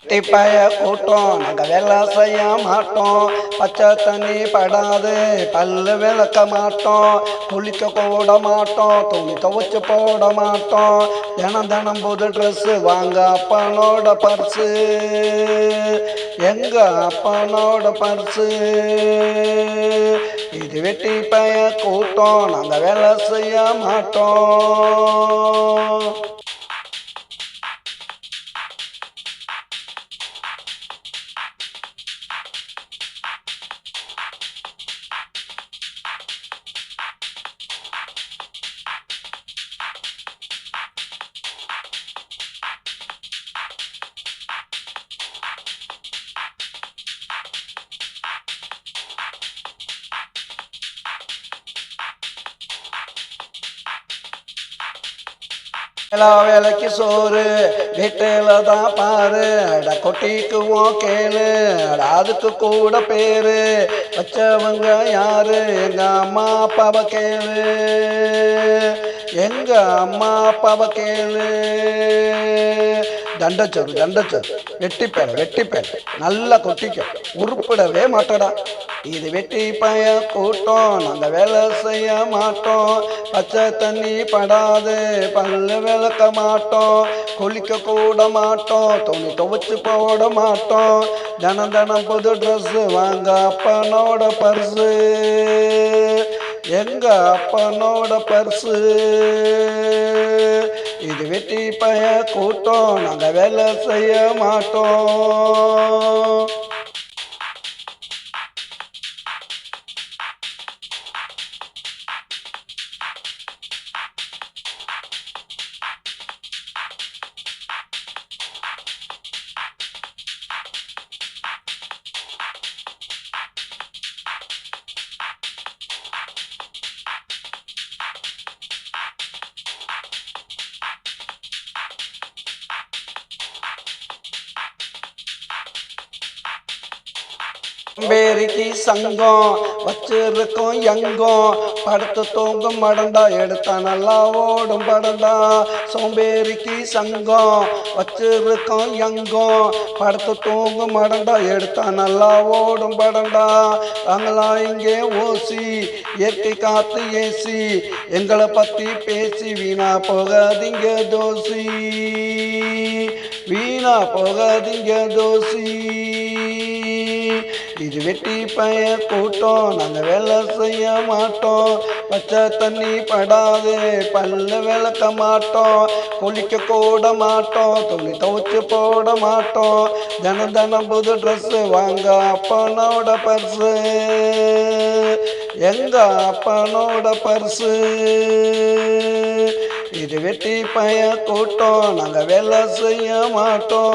வெட்டிப்பாய கூட்டம் நாங்க வேலை செய்ய மாட்டோம். பச்சை தண்ணி படாது பல்லு விளக்க மாட்டோம். குளிக்க கூட மாட்டோம். துணி துவைச்சு போட மாட்டோம். தினம் தினம் புது ட்ரெஸ் வாங்க அப்பனோட பர்ஸு, எங்க அப்பனோட பர்ஸு. இது வெட்டிப்பாய கூட்டம் நாங்க வேலை செய்ய மாட்டோம். எல்லா வேலைக்கு சோறு வீட்டில தான் பாரு. அட கொட்டிக்குவோம் கேளு. அட அதுக்கு கூட பேரு வச்சவங்க யாரு? எங்க அம்மா அப்பாவை கேளு. எங்க அம்மா அப்பாவை கேளு. தண்டச்சோறு தண்டச்சோறு வெட்டிப்பேன் நல்லா கொட்டிக்க உருப்பிடவே மாட்டடா. இது வெட்டி பய கூட்டம் நாங்க வேலை செய்ய மாட்டோம். பச்சை தண்ணி படாது பல்லு விளக்க மாட்டோம். குளிக்க கூட மாட்டோம். துணி துவைச்சு போட மாட்டோம். தினம் தினம் புது ட்ரெஸ் வாங்க அப்பனோட பர்ஸு, எங்க அப்பனோட பர்ஸு. இது வெட்டி பய கூட்டம் நாங்க வேலை செய்ய மாட்டோம். சோம்பேறிக்கு சங்கம் வச்சிருக்கோம் எங்கும். படுத்து தூங்கும் மடண்டா எடுத்தா நல்லா ஓடும் படண்டா. சோம்பேறிக்கு சங்கம் வச்சிருக்கோம் எங்கும். படுத்து தூங்கும் மடண்டா எடுத்தா நல்லா ஓடும் படண்டா. நாங்களா இங்கே ஓசி இயற்கை காத்து ஏசி. எங்களை பத்தி பேசி வீணா போகாதீங்க தோசி, வீணா போகாதீங்க தோசி. இது வெட்டி பய கூட்டம் நாங்க வேலை செய்ய மாட்டோம். பச்சை தண்ணி படாது பல்ல விளக்க மாட்டோம். குளிக்க கூட மாட்டோம். துணி துவைச்சு போட மாட்டோம். தினம் தினம் புது ட்ரெஸ் வாங்க அப்பனோட பர்ஸு, எங்க அப்பனோட பர்ஸு. இது வெட்டி பய கூட்டம் நாங்க வேலை செய்ய மாட்டோம்.